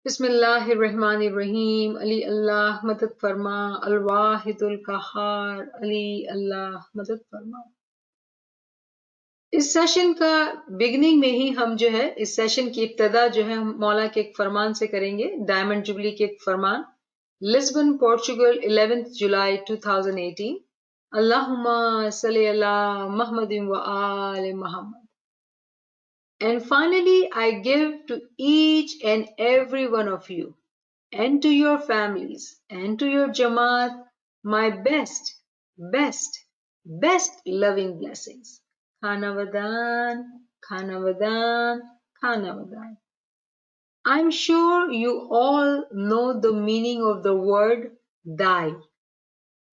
بسم اللہ الرحمن الرحیم علی اللہ مدد فرما الواحد القہار علی اللہ مدد فرما۔ اس سیشن کا بگننگ میں ہی ہم جو ہے اس سیشن کی ابتدا جو ہے ہم مولا کے ایک فرمان سے کریں گے، ڈائمنڈ جبلی کے ایک فرمان، لسبن پورچوگل 11 جولائی 2018۔ اللہم صلی علی محمد و آل محمد۔ And finally, I give to each and every one of you, and to your families, and to your Jamaat, my best, best, best loving blessings. Khana Vadan, Khana Vadan, Khana Vadan. I'm sure you all know the meaning of the word die.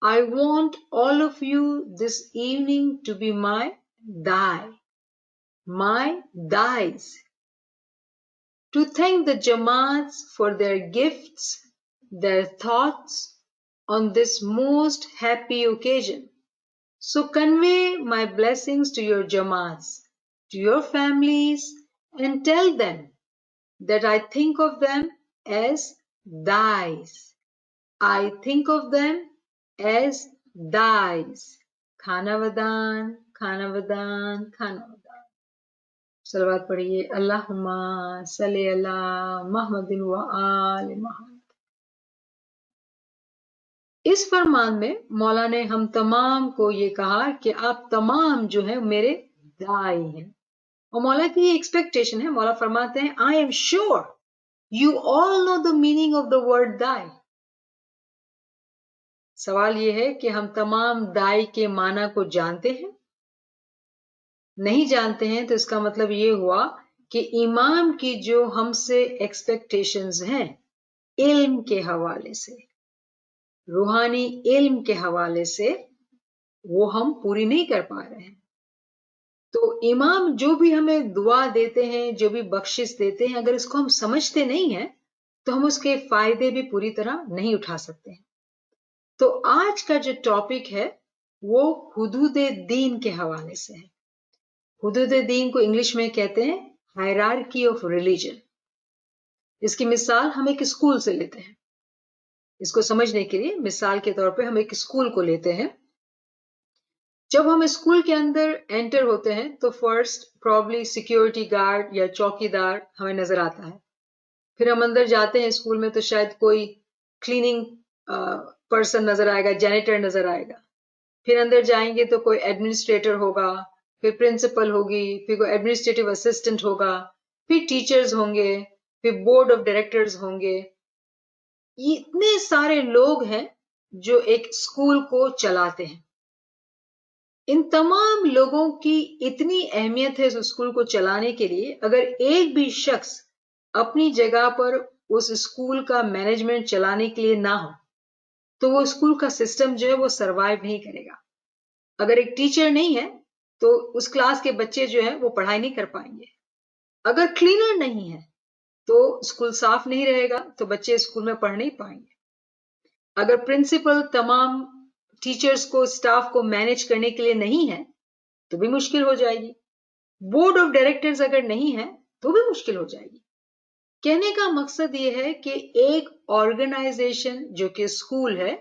I want all of you this evening to be my die. My dies. To thank the Jamaats for their gifts, their thoughts on this most happy occasion. So convey my blessings to your Jamaats, to your families, and tell them that I think of them as dies. I think of them as dies. Khana Vadan, Khana Vadan, Khana Vadan. صلوات پڑھیے، اللہم صلی علی محمد و آل محمد۔ اس فرمان میں مولا نے ہم تمام کو یہ کہا کہ آپ تمام جو ہیں میرے دائی ہیں، اور مولا کی یہ ایکسپیکٹیشن ہے۔ مولا فرماتے ہیں I am sure you all know the meaning of the word die۔ سوال یہ ہے کہ ہم تمام دائی کے معنی کو جانتے ہیں؟ نہیں جانتے ہیں تو اس کا مطلب یہ ہوا کہ امام کی جو ہم سے ایکسپیکٹیشنز ہیں علم کے حوالے سے، روحانی علم کے حوالے سے، وہ ہم پوری نہیں کر پا رہے ہیں۔ تو امام جو بھی ہمیں دعا دیتے ہیں، جو بھی بخشش دیتے ہیں، اگر اس کو ہم سمجھتے نہیں ہیں تو ہم اس کے فائدے بھی پوری طرح نہیں اٹھا سکتے ہیں۔ تو آج کا جو ٹاپک ہے وہ حدود دین کے حوالے سے ہے۔ حدود دین کو انگلش میں کہتے ہیں ہائرارکی آف ریلیجن۔ اس کی مثال ہم ایک اسکول سے لیتے ہیں۔ اس کو سمجھنے کے لیے مثال کے طور پہ ہم ایک اسکول کو لیتے ہیں۔ جب ہم اسکول کے اندر انٹر ہوتے ہیں تو فرسٹ پرابلی سیکیورٹی گارڈ یا چوکی دار ہمیں نظر آتا ہے۔ پھر ہم اندر جاتے ہیں اسکول میں تو شاید کوئی کلیننگ پرسن نظر آئے گا، جینیٹر نظر آئے گا۔ پھر اندر جائیں گے تو کوئی ایڈمنسٹریٹر ہوگا، پھر پرنسپل ہوگی، پھر کوئی ایڈمنسٹریٹو اسسٹنٹ ہوگا، پھر ٹیچرز ہوں گے، پھر بورڈ آف ڈائریکٹرز ہوں گے۔ یہ اتنے سارے لوگ ہیں جو ایک اسکول کو چلاتے ہیں۔ ان تمام لوگوں کی اتنی اہمیت ہے اس اسکول کو چلانے کے لیے، اگر ایک بھی شخص اپنی جگہ پر اس اسکول کا مینجمنٹ چلانے کے لیے نہ ہو تو وہ اسکول کا سسٹم جو ہے وہ سروائیو نہیں کرے گا۔ اگر ایک ٹیچر نہیں ہے تو اس کلاس کے بچے جو ہیں وہ پڑھائی نہیں کر پائیں گے۔ اگر کلینر نہیں ہے تو اسکول صاف نہیں رہے گا تو بچے اسکول میں پڑھ نہیں پائیں گے۔ اگر پرنسپل تمام ٹیچرز کو، اسٹاف کو مینج کرنے کے لیے نہیں ہے تو بھی مشکل ہو جائے گی۔ بورڈ آف ڈائریکٹرز اگر نہیں ہے تو بھی مشکل ہو جائے گی۔ کہنے کا مقصد یہ ہے کہ ایک آرگنائزیشن جو کہ اسکول ہے،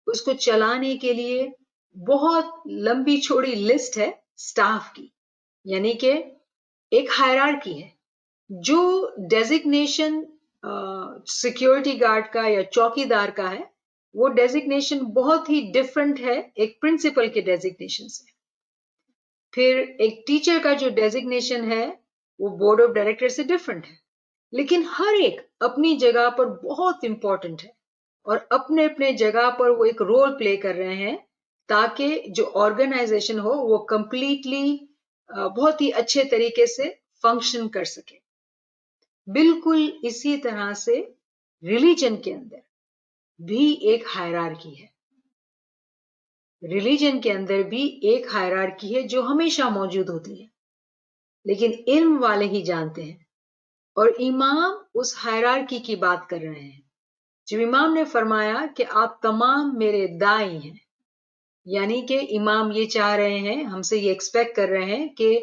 اس کو چلانے کے لیے بہت لمبی چوڑی لسٹ ہے اسٹاف کی، یعنی کہ ایک ہائرارکی ہے۔ جو ڈیزگنیشن سیکیورٹی گارڈ کا یا چوکی دار کا ہے وہ ڈیزگنیشن بہت ہی ڈفرنٹ ہے ایک پرنسپل کے ڈیزگنیشن سے۔ پھر ایک ٹیچر کا جو ڈیزگنیشن ہے وہ بورڈ آف ڈائریکٹر سے ڈفرنٹ ہے، لیکن ہر ایک اپنی جگہ پر بہت امپورٹنٹ ہے اور اپنے اپنے جگہ پر وہ ایک رول پلے کر رہے ہیں تاکہ جو آرگنائزیشن ہو وہ کمپلیٹلی بہت ہی اچھے طریقے سے فنکشن کر سکے۔ بالکل اسی طرح سے ریلیجن کے اندر بھی ایک ہائرارکی ہے۔ ریلیجن کے اندر بھی ایک ہائرارکی ہے جو ہمیشہ موجود ہوتی ہے، لیکن علم والے ہی جانتے ہیں۔ اور امام اس ہائرارکی کی بات کر رہے ہیں۔ جب امام نے فرمایا کہ آپ تمام میرے دائی ہیں، یعنی کہ امام یہ چاہ رہے ہیں، ہم سے یہ ایکسپیکٹ کر رہے ہیں کہ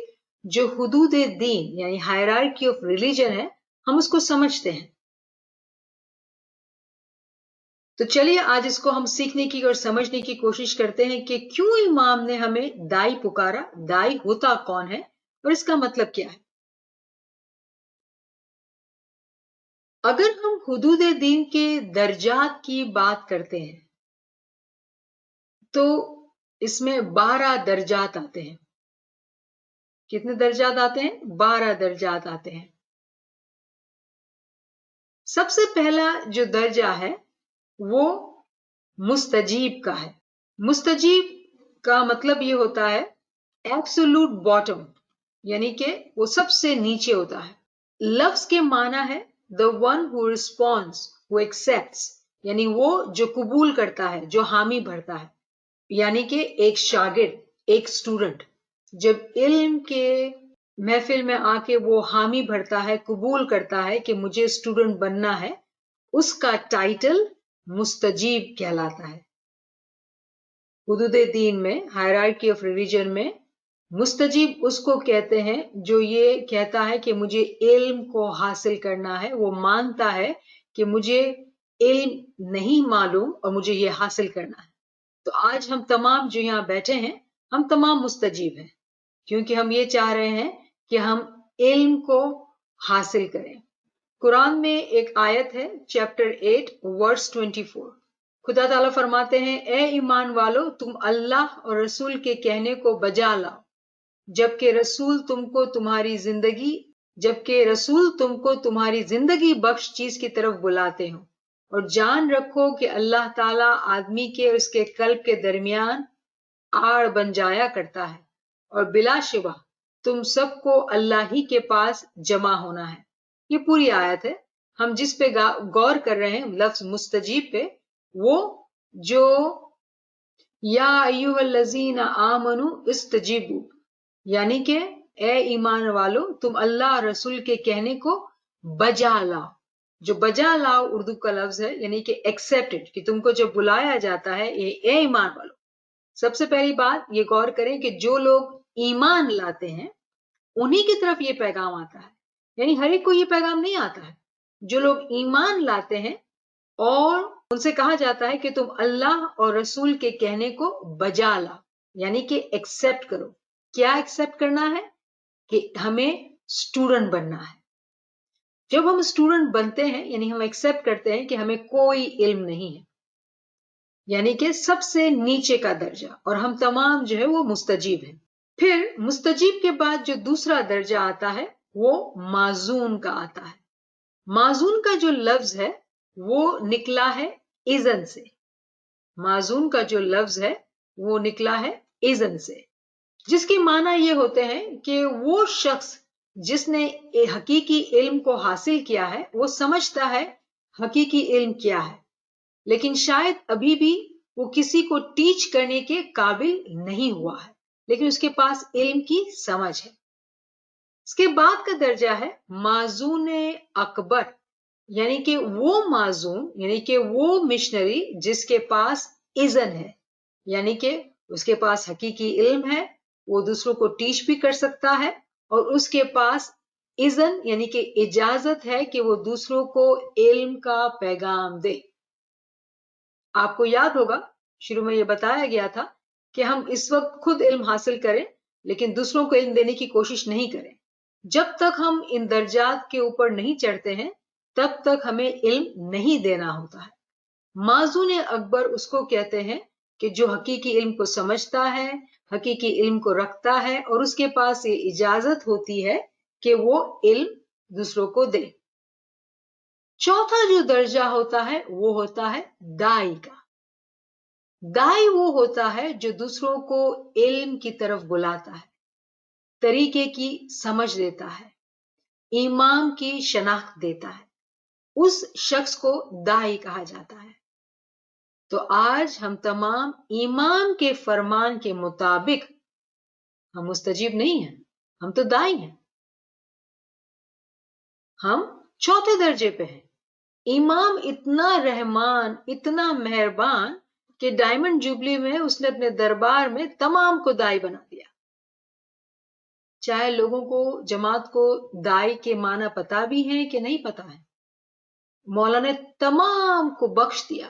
جو حدود دین یعنی ہائرارکی آف ریلیجن ہے ہم اس کو سمجھتے ہیں۔ تو چلیے آج اس کو ہم سیکھنے کی اور سمجھنے کی کوشش کرتے ہیں کہ کیوں امام نے ہمیں دائی پکارا، دائی ہوتا کون ہے اور اس کا مطلب کیا ہے۔ اگر ہم حدود دین کے درجات کی بات کرتے ہیں تو اس میں 12 درجات آتے ہیں۔ کتنے درجات آتے ہیں؟ 12 درجات آتے ہیں۔ سب سے پہلا جو درجہ ہے وہ مستجیب کا ہے۔ مستجیب کا مطلب یہ ہوتا ہے ایبسولوٹ باٹم، یعنی کہ وہ سب سے نیچے ہوتا ہے۔ لفظ کے معنی ہے the one who responds, who accepts، یعنی وہ جو قبول کرتا ہے، جو حامی بھرتا ہے، یعنی کہ ایک شاگرد، ایک اسٹوڈنٹ جب علم کے محفل میں آ کے وہ حامی بھرتا ہے، قبول کرتا ہے کہ مجھے اسٹوڈنٹ بننا ہے، اس کا ٹائٹل مستجیب کہلاتا ہے۔ حدود دین میں، ہائرارکی آف ریلیجن میں، مستجیب اس کو کہتے ہیں جو یہ کہتا ہے کہ مجھے علم کو حاصل کرنا ہے، وہ مانتا ہے کہ مجھے علم نہیں معلوم اور مجھے یہ حاصل کرنا ہے۔ تو آج ہم تمام جو یہاں بیٹھے ہیں، ہم تمام مستجیب ہیں، کیونکہ ہم یہ چاہ رہے ہیں کہ ہم علم کو حاصل کریں۔ قرآن میں ایک آیت ہے چیپٹر 8 ورس 24، خدا تعالیٰ فرماتے ہیں اے ایمان والو تم اللہ اور رسول کے کہنے کو بجا لاؤ جبکہ رسول تم کو تمہاری زندگی بخش چیز کی طرف بلاتے ہوں، اور جان رکھو کہ اللہ تعالیٰ آدمی کے اور اس کے قلب کے درمیان آڑ بن جایا کرتا ہے، اور بلا شبہ تم سب کو اللہ ہی کے پاس جمع ہونا ہے۔ یہ پوری آیت ہے۔ ہم جس پہ غور کر رہے ہیں لفظ مستجیب پہ، وہ جو یا ایھا الذین آمنوا استجیبوا، یعنی کہ اے ایمان والو تم اللہ رسول کے کہنے کو بجا لاؤ۔ جو بجا لاؤ اردو کا لفظ ہے، یعنی کہ ایکسیپٹڈ، کہ تم کو جب بلایا جاتا ہے اے ایمان والو۔ سب سے پہلی بات یہ غور کریں کہ جو لوگ ایمان لاتے ہیں انہی کی طرف یہ پیغام آتا ہے، یعنی ہر ایک کو یہ پیغام نہیں آتا ہے۔ جو لوگ ایمان لاتے ہیں اور ان سے کہا جاتا ہے کہ تم اللہ اور رسول کے کہنے کو بجا لاؤ، یعنی کہ ایکسیپٹ کرو۔ کیا ایکسیپٹ کرنا ہے؟ کہ ہمیں اسٹوڈنٹ بننا ہے۔ جب ہم اسٹوڈنٹ بنتے ہیں یعنی ہم ایکسیپٹ کرتے ہیں کہ ہمیں کوئی علم نہیں ہے، یعنی کہ سب سے نیچے کا درجہ، اور ہم تمام جو ہے وہ مستجیب ہیں۔ پھر مستجیب کے بعد جو دوسرا درجہ آتا ہے وہ معزون کا آتا ہے۔ معزون کا جو لفظ ہے وہ نکلا ہے اذن سے۔ معزون کا جو لفظ ہے وہ نکلا ہے اذن سے، جس کے معنی یہ ہوتے ہیں کہ وہ شخص جس نے حقیقی علم کو حاصل کیا ہے وہ سمجھتا ہے حقیقی علم کیا ہے، لیکن شاید ابھی بھی وہ کسی کو ٹیچ کرنے کے قابل نہیں ہوا ہے، لیکن اس کے پاس علم کی سمجھ ہے۔ اس کے بعد کا درجہ ہے معزون اکبر، یعنی کہ وہ معزون، یعنی کہ وہ مشنری جس کے پاس اذن ہے، یعنی کہ اس کے پاس حقیقی علم ہے، وہ دوسروں کو ٹیچ بھی کر سکتا ہے، اور اس کے پاس اذن یعنی کہ اجازت ہے کہ وہ دوسروں کو علم کا پیغام دے۔ آپ کو یاد ہوگا شروع میں یہ بتایا گیا تھا کہ ہم اس وقت خود علم حاصل کریں لیکن دوسروں کو علم دینے کی کوشش نہیں کریں۔ جب تک ہم ان درجات کے اوپر نہیں چڑھتے ہیں تب تک ہمیں علم نہیں دینا ہوتا ہے۔ معزون اکبر اس کو کہتے ہیں کہ جو حقیقی علم کو سمجھتا ہے، حقیقی علم کو رکھتا ہے، اور اس کے پاس یہ اجازت ہوتی ہے کہ وہ علم دوسروں کو دے۔ چوتھا جو درجہ ہوتا ہے وہ ہوتا ہے دائی کا۔ دائی وہ ہوتا ہے جو دوسروں کو علم کی طرف بلاتا ہے، طریقے کی سمجھ دیتا ہے، ایمان کی شناخت دیتا ہے، اس شخص کو دائی کہا جاتا ہے۔ تو آج ہم تمام ایمان کے فرمان کے مطابق ہم مستجیب نہیں ہیں، ہم تو دائی ہیں۔ ہم چوتھے درجے پہ ہیں۔ امام اتنا رحمان، اتنا مہربان کہ ڈائمنڈ جوبلی میں اس نے اپنے دربار میں تمام کو دائی بنا دیا۔ چاہے لوگوں کو، جماعت کو دائی کے معنی پتا بھی ہیں کہ نہیں پتا ہے، مولا نے تمام کو بخش دیا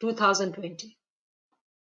2020।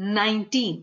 19,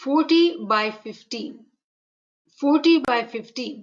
40/15, 40/15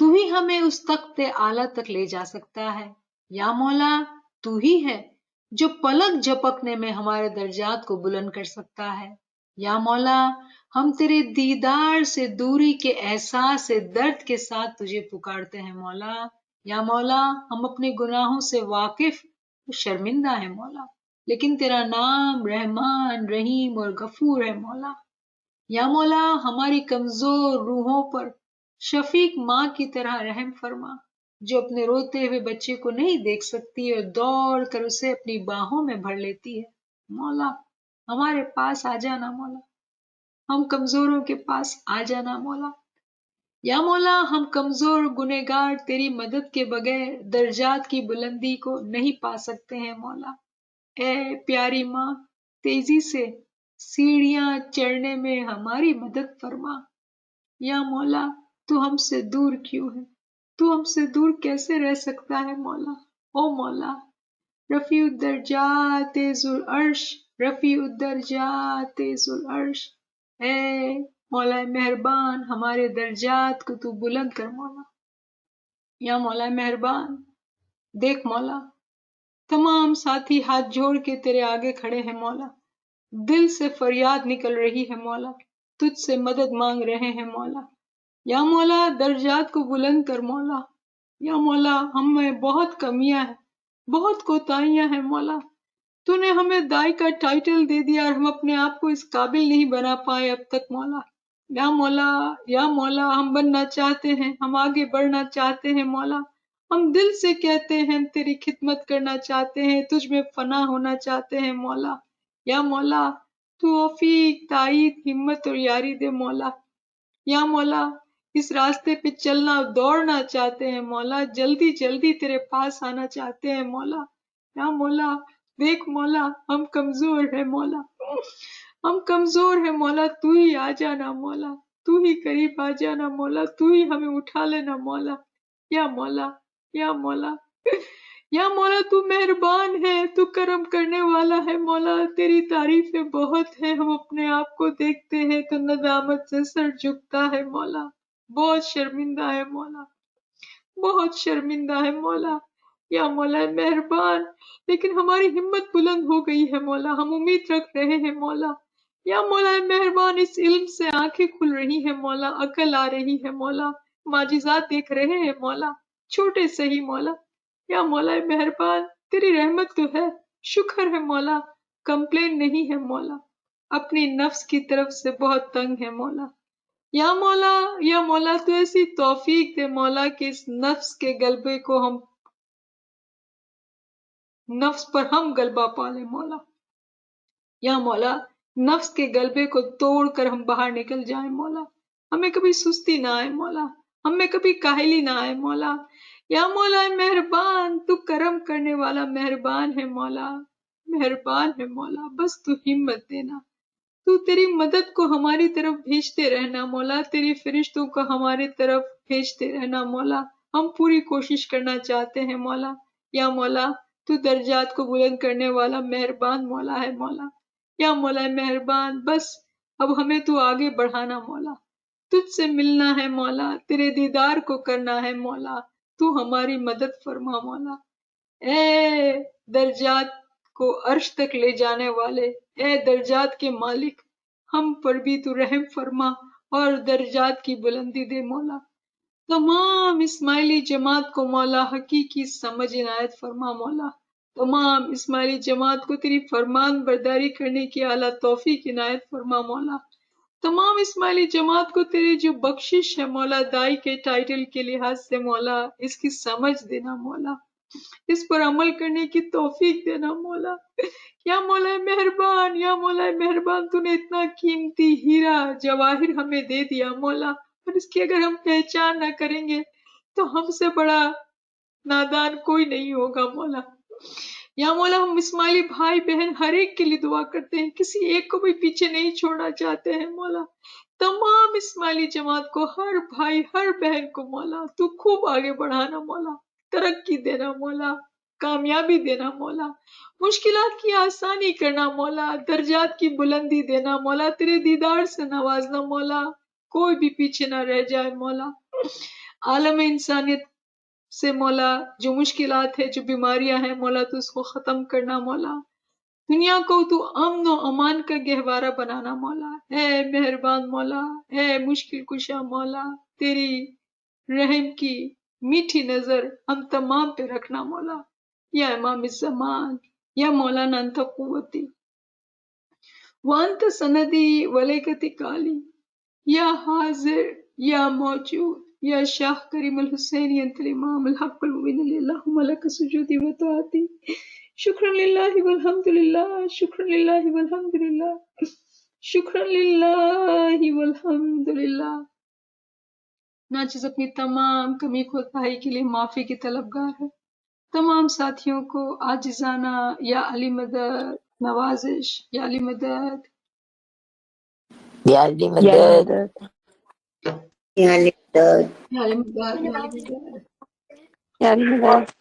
تو ہی ہمیں اس تخت اعلیٰ تک لے جا سکتا ہے۔ یا مولا تو ہی ہے جو پلک جھپکنے میں ہمارے درجات کو بلند کر سکتا ہے۔ یا مولا ہم تیرے دیدار سے دوری کے احساس سے درد کے ساتھ تجھے پکارتے ہیں مولا۔ یا مولا ہم اپنے گناہوں سے واقف شرمندہ ہیں مولا، لیکن تیرا نام رحمان رحیم اور غفور ہے مولا۔ یا مولا ہماری کمزور روحوں پر شفیق ماں کی طرح رحم فرما، جو اپنے روتے ہوئے بچے کو نہیں دیکھ سکتی اور دوڑ کر اسے اپنی باہوں میں بھر لیتی ہے۔ مولا ہمارے پاس آ جانا مولا، ہم کمزوروں کے پاس آ جانا مولا۔ یا مولا ہم کمزور گنہگار تیری مدد کے بغیر درجات کی بلندی کو نہیں پا سکتے ہیں مولا۔ اے پیاری ماں تیزی سے سیڑھیاں چڑھنے میں ہماری مدد فرما۔ یا مولا تو ہم سے دور کیوں ہے؟ تو ہم سے دور کیسے رہ سکتا ہے مولا؟ او مولا رفیع الدرجات ذو العرش، رفیع الدرجات ذو العرش، اے مولا مہربان ہمارے درجات کو تو بلند کر مولا۔ یا مولا مہربان دیکھ مولا تمام ساتھی ہاتھ جوڑ کے تیرے آگے کھڑے ہیں مولا، دل سے فریاد نکل رہی ہے مولا، تجھ سے مدد مانگ رہے ہیں مولا۔ یا مولا درجات کو بلند کر مولا۔ یا مولا ہم میں بہت کمیاں ہیں، بہت کوتاہیاں ہیں مولا، تو نے ہمیں دائی کا ٹائٹل دے دیا اور ہم اپنے آپ کو اس قابل نہیں بنا پائے اب تک مولا۔ یا مولا، یا مولا ہم بننا چاہتے ہیں، ہم آگے بڑھنا چاہتے ہیں مولا، ہم دل سے کہتے ہیں تیری خدمت کرنا چاہتے ہیں، تجھ میں فنا ہونا چاہتے ہیں مولا۔ یا مولا تو توفیق، تائید، ہمت اور یاری دے مولا۔ یا مولا اس راستے پہ چلنا اور دوڑنا چاہتے ہیں مولا، جلدی جلدی تیرے پاس آنا چاہتے ہیں مولا۔ یا مولا دیکھ مولا ہم کمزور ہیں مولا، ہم کمزور ہیں مولا، تو ہی آ جانا مولا، تو ہی قریب آ جانا مولا، تو ہی ہمیں اٹھا لینا مولا۔ یا مولا، یا مولا، یا مولا تو مہربان ہے، تو کرم کرنے والا ہے مولا، تیری تعریفیں بہت ہیں، ہم اپنے آپ کو دیکھتے ہیں تو ندامت سے سر جھکتا ہے مولا، بہت شرمندہ ہے مولا، بہت شرمندہ ہے مولا۔ یا مولا مہربان لیکن ہماری ہمت بلند ہو گئی ہے مولا، ہم امید رکھ رہے ہیں مولا۔ یا مولا مہربان اس علم سے آنکھیں کھل رہی ہیں مولا، عقل آ رہی ہے مولا، معجزات دیکھ رہے ہیں مولا، چھوٹے صحیح مولا۔ یا مولا مہربان تیری رحمت تو ہے، شکر ہے مولا، کمپلین نہیں ہے مولا، اپنی نفس کی طرف سے بہت تنگ ہے مولا۔ یا مولا، یا مولا تو ایسی توفیق دے مولا کہ اس نفس کے غلبے کو ہم نفس پر ہم غلبہ پالے مولا۔ یا مولا نفس کے غلبے کو توڑ کر ہم باہر نکل جائیں مولا، ہمیں کبھی سستی نہ آئے مولا، ہمیں کبھی کاہلی نہ آئے مولا۔ یا مولا مہربان تو کرم کرنے والا مہربان ہے مولا، مہربان ہے مولا، بس تو ہمت دینا، تو تیری مدد کو ہماری طرف بھیجتے رہنا مولا، تیری فرشتوں کو ہماری طرف بھیجتے رہنا مولا، ہم پوری کوشش کرنا چاہتے ہیں مولا۔ یا مولا تو درجات کو بلند کرنے والا مہربان مولا ہے مولا۔ یا مولا مہربان بس اب ہمیں تو آگے بڑھانا مولا، تجھ سے ملنا ہے مولا، تیرے دیدار کو کرنا ہے مولا، تو ہماری مدد فرما مولا۔ اے درجات کو عرش تک لے جانے والے، اے درجات کے مالک، ہم پر بھی تو رحم فرما اور درجات کی بلندی دے مولا۔ تمام اسماعیلی جماعت کو مولا حقیقی سمجھ عنایت فرما مولا، تمام اسماعیلی جماعت کو تیری فرمان برداری کرنے کی اعلیٰ توفیق عنایت فرما مولا، تمام اسماعیلی جماعت کو تیری جو بخشش ہے مولا دائی کے ٹائٹل کے لحاظ سے مولا اس کی سمجھ دینا مولا، اس پر عمل کرنے کی توفیق دینا مولا۔ یا مولا مہربان، یا مولا مہربان تو نے اتنا قیمتی ہیرا جواہر ہمیں دے دیا مولا، اور اس کی اگر ہم پہچان نہ کریں گے تو ہم سے بڑا نادان کوئی نہیں ہوگا مولا۔ یا مولا ہم اسماعیلی بھائی بہن ہر ایک کے لیے دعا کرتے ہیں، کسی ایک کو بھی پیچھے نہیں چھوڑنا چاہتے ہیں مولا، تمام اسماعیلی جماعت کو، ہر بھائی ہر بہن کو مولا تو خوب آگے بڑھانا مولا، ترقی دینا مولا، کامیابی دینا مولا، مشکلات کی آسانی کرنا مولا، درجات کی بلندی دینا مولا، تیرے دیدار سے نوازنا مولا، کوئی بھی پیچھے نہ رہ جائے مولا۔ عالم انسانیت سے مولا جو مشکلات ہے، جو بیماریاں ہیں مولا تو اس کو ختم کرنا مولا، دنیا کو تو امن و امان کا گہوارہ بنانا مولا، اے مہربان مولا، اے مشکل کشا مولا، تیری رحم کی میٹھی نظر ہم تمام پہ رکھنا مولا، یا امام الزمان، یا مولانا انت قوتی وانت سندی ولیکتی کالی، یا حاضر یا موجود یا شاہ کریم الحسین انت الامام الحق المبین علی اللہم لک سجودی و طاعتی، شکرا للہ والحمد للہ، شکرا للہ والحمد للہ، شکرا للہ والحمد للہ۔ ناچیز اپنی تمام کمی کوتاہی کے لیے معافی کی طلبگار ہے، تمام ساتھیوں کو عاجزانہ یا علی مدد نوازش، یا علی مدد، یا علی یا مدد، مدد، یا علی مدد، یا علی مدد، یا علی مدد۔ یا مدد۔